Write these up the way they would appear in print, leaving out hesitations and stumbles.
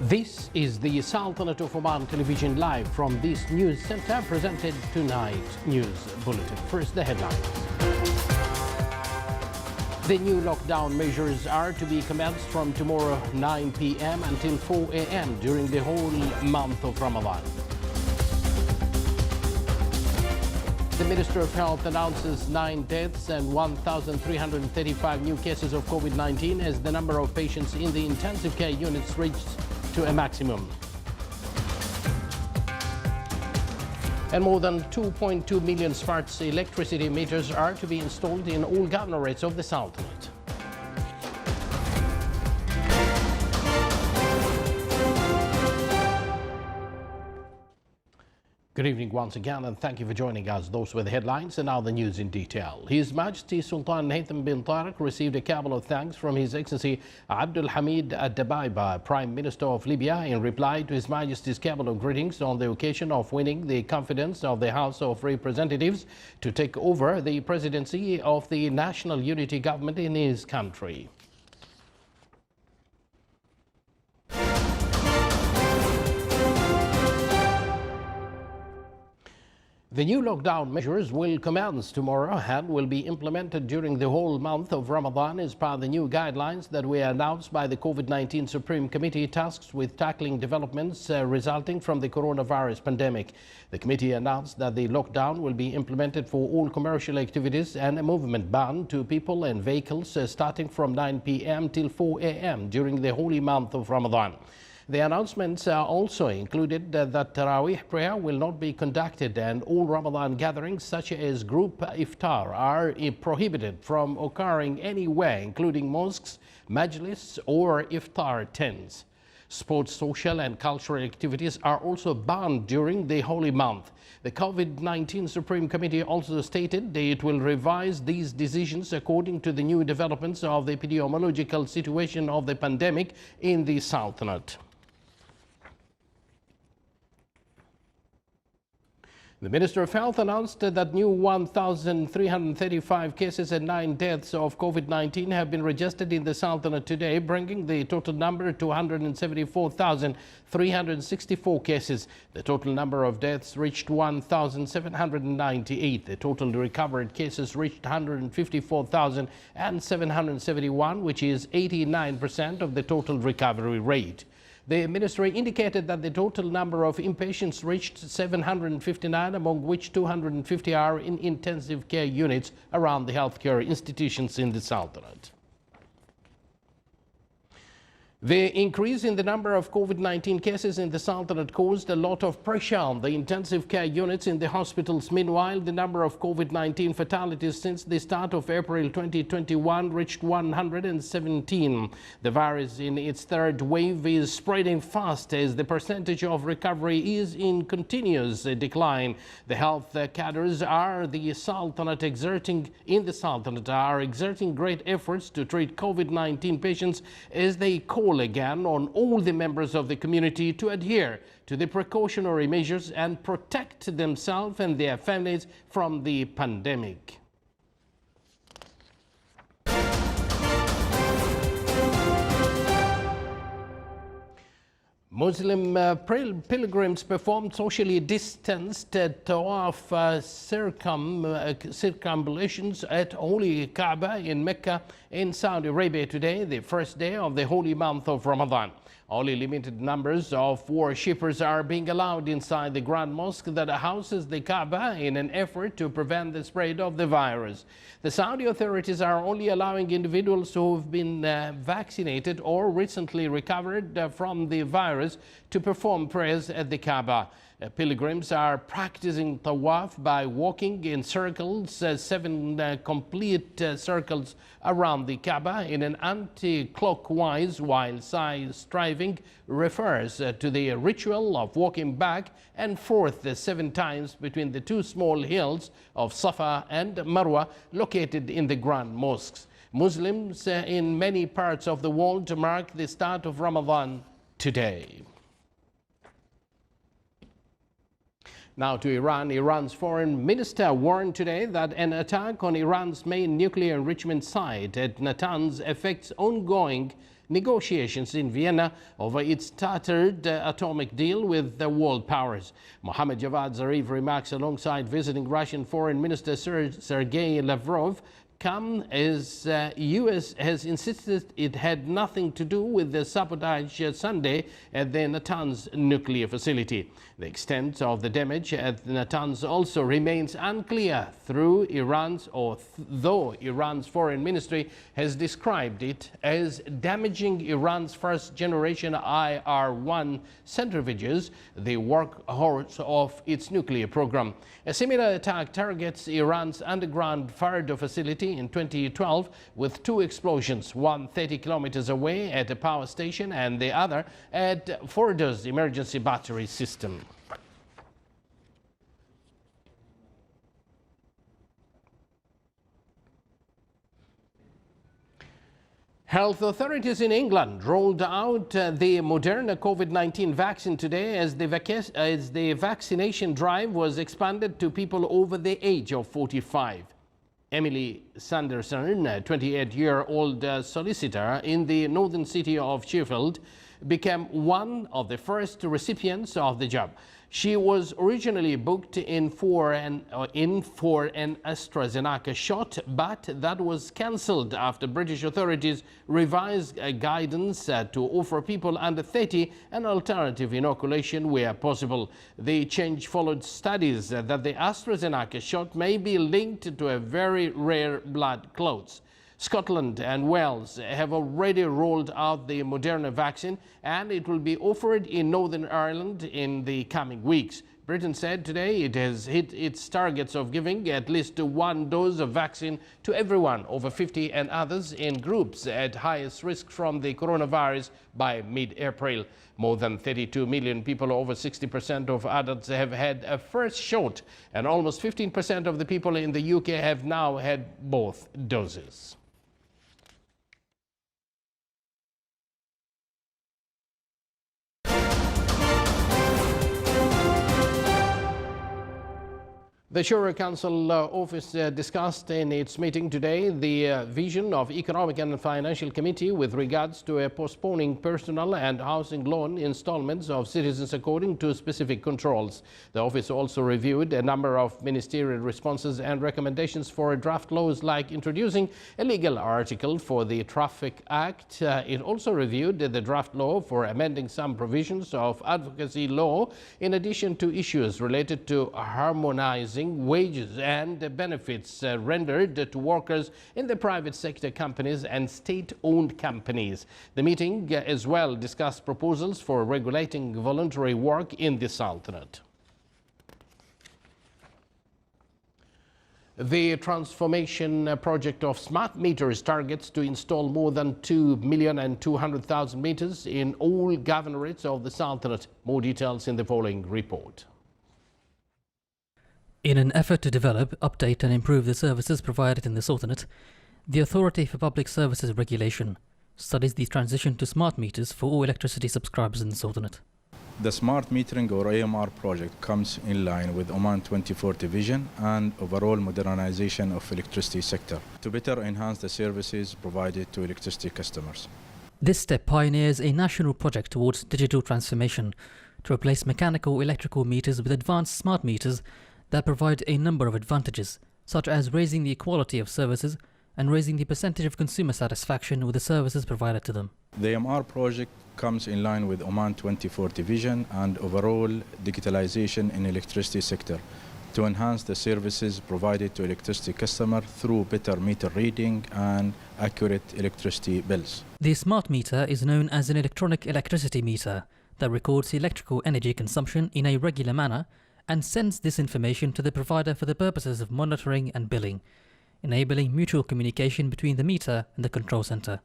This is the Sultanate of Oman Television live from this news center, presented tonight news bulletin. First, the headlines. The new lockdown measures are to be commenced from tomorrow 9 p.m. until 4 a.m. during the whole month of Ramadan. The Minister of Health announces 9 deaths and 1,335 new cases of COVID-19 as the number of patients in the intensive care units reached to a maximum. And more than 2.2 million smart electricity meters are to be installed in all governorates of the Sultanate. Good evening once again, and thank you for joining us. Those were the headlines, and now the news in detail. His Majesty Sultan Haytham bin Tariq received a cabal of thanks from His Excellency Abdul Hamid Ad-Dabaiba, Prime Minister of Libya, in reply to His Majesty's cabal of greetings on the occasion of winning the confidence of the House of Representatives to take over the presidency of the National Unity Government in his country. The new lockdown measures will commence tomorrow and will be implemented during the whole month of Ramadan as per the new guidelines that were announced by the COVID-19 Supreme Committee tasked with tackling developments resulting from the coronavirus pandemic. The committee announced that the lockdown will be implemented for all commercial activities and a movement ban to people and vehicles starting from 9 p.m. till 4 a.m. during the holy month of Ramadan. The announcements also included that Taraweeh prayer will not be conducted, and all Ramadan gatherings such as group iftar are prohibited from occurring anywhere, including mosques, majlis or iftar tents. Sports, social and cultural activities are also banned during the holy month. The COVID-19 Supreme Committee also stated that it will revise these decisions according to the new developments of the epidemiological situation of the pandemic in the Sultanate. The Minister of Health announced that new 1,335 cases and 9 deaths of COVID-19 have been registered in the Sultanate today, bringing the total number to 174,364 cases. The total number of deaths reached 1,798. The total recovered cases reached 154,771, which is 89% of the total recovery rate. The ministry indicated that the total number of inpatients reached 759, among which 250 are in intensive care units around the healthcare institutions in the Sultanate. The increase in the number of COVID-19 cases in the Sultanate caused a lot of pressure on the intensive care units in the hospitals. Meanwhile, the number of COVID-19 fatalities since the start of April 2021 reached 117. The virus in its third wave is spreading fast as the percentage of recovery is in continuous decline. The health cadres are exerting great efforts to treat COVID-19 patients as they call again on all the members of the community to adhere to the precautionary measures and protect themselves and their families from the pandemic. Muslim pilgrims performed socially distanced tawaf circumambulations at Holy Kaaba in Mecca in Saudi Arabia today, the first day of the holy month of Ramadan. Only limited numbers of worshippers are being allowed inside the Grand Mosque that houses the Kaaba in an effort to prevent the spread of the virus. The Saudi authorities are only allowing individuals who have been vaccinated or recently recovered from the virus to perform prayers at the Kaaba. Pilgrims are practicing tawaf by walking in circles, 7 complete circles around the Kaaba in an anti-clockwise, while striving refers to the ritual of walking back and forth 7 times between the 2 small hills of Safa and Marwa located in the Grand Mosques. Muslims in many parts of the world mark the start of Ramadan today. Now to Iran. Iran's foreign minister warned today that an attack on Iran's main nuclear enrichment site at Natanz affects ongoing negotiations in Vienna over its tattered atomic deal with the world powers. Mohammad Javad Zarif remarks alongside visiting Russian Foreign Minister Sergei Lavrov come as U.S. has insisted it had nothing to do with the sabotage Sunday at the Natanz nuclear facility. The extent of the damage at Natanz also remains unclear though Iran's foreign ministry has described it as damaging Iran's first-generation IR-1 centrifuges, the workhorse of its nuclear program. A similar attack targets Iran's underground Fardo facility in 2012 with two explosions, one 30 kilometers away at a power station and the other at Fordo's emergency battery system. Health authorities in England rolled out the Moderna COVID-19 vaccine today as the vaccination drive was expanded to people over the age of 45. Emily Sanderson, a 28-year-old solicitor in the northern city of Sheffield, became one of the first recipients of the job. She was originally booked in for an AstraZeneca shot, but that was cancelled after British authorities revised guidance to offer people under 30 an alternative inoculation where possible. The change followed studies that the AstraZeneca shot may be linked to a very rare blood clots. Scotland and Wales have already rolled out the Moderna vaccine, and it will be offered in Northern Ireland in the coming weeks. Britain said today it has hit its targets of giving at least one dose of vaccine to everyone over 50 and others in groups at highest risk from the coronavirus by mid-April. More than 32 million people, over 60% of adults, have had a first shot, and almost 15% of the people in the UK have now had both doses. The Shura Council office discussed in its meeting today the vision of Economic and Financial Committee with regards to postponing personal and housing loan installments of citizens according to specific controls. The office also reviewed a number of ministerial responses and recommendations for draft laws like introducing a legal article for the Traffic Act. It also reviewed the draft law for amending some provisions of advocacy law in addition to issues related to harmonizing wages and benefits rendered to workers in the private sector companies and state-owned companies. The meeting as well discussed proposals for regulating voluntary work in the Sultanate. The transformation project of smart meters targets to install more than 2,200,000 meters in all governorates of the Sultanate. More details in the following report. In an effort to develop, update and improve the services provided in the Sultanate, the Authority for Public Services Regulation studies the transition to smart meters for all electricity subscribers in the Sultanate. The smart metering or AMR project comes in line with Oman 2040 vision and overall modernization of electricity sector to better enhance the services provided to electricity customers. This step pioneers a national project towards digital transformation to replace mechanical electrical meters with advanced smart meters that provide a number of advantages, such as raising the quality of services and raising the percentage of consumer satisfaction with the services provided to them. The AMR project comes in line with Oman 2040 vision and overall digitalization in electricity sector to enhance the services provided to electricity customers through better meter reading and accurate electricity bills. The smart meter is known as an electronic electricity meter that records electrical energy consumption in a regular manner and sends this information to the provider for the purposes of monitoring and billing, enabling mutual communication between the meter and the control center.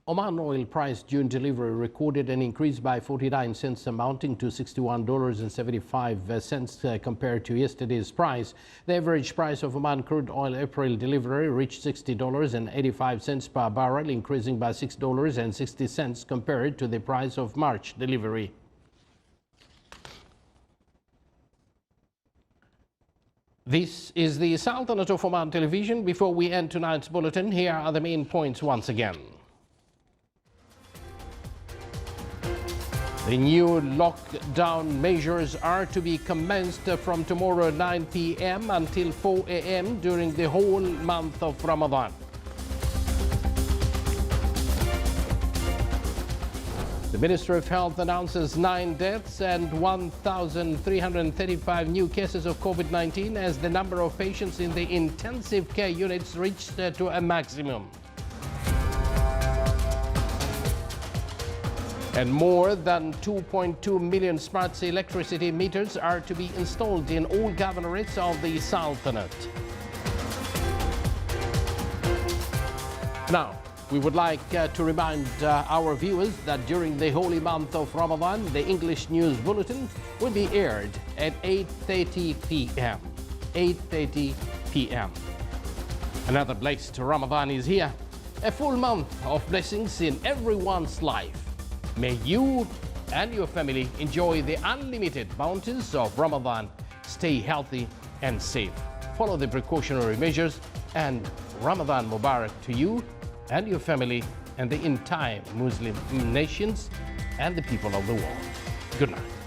Oman oil price June delivery recorded an increase by 49 cents amounting to $61.75 compared to yesterday's price. The average price of Oman crude oil April delivery reached $60.85 per barrel, increasing by $6.60 compared to the price of March delivery. This is the Sultanate of Oman television. Before we end tonight's bulletin, here are the main points once again. The new lockdown measures are to be commenced from tomorrow 9 p.m. until 4 a.m. during the whole month of Ramadan. The Ministry of Health announces 9 deaths and 1,335 new cases of COVID-19 as the number of patients in the intensive care units reached to a maximum. And more than 2.2 million smart electricity meters are to be installed in all governorates of the Sultanate. Now, we would like to remind our viewers that during the holy month of Ramadan, the English News Bulletin will be aired at 8:30 p.m. 8:30 p.m. Another blessed Ramadan is here, a full month of blessings in everyone's life. May you and your family enjoy the unlimited bounties of Ramadan. Stay healthy and safe. Follow the precautionary measures, and Ramadan Mubarak to you and your family and the entire Muslim nations and the people of the world. Good night.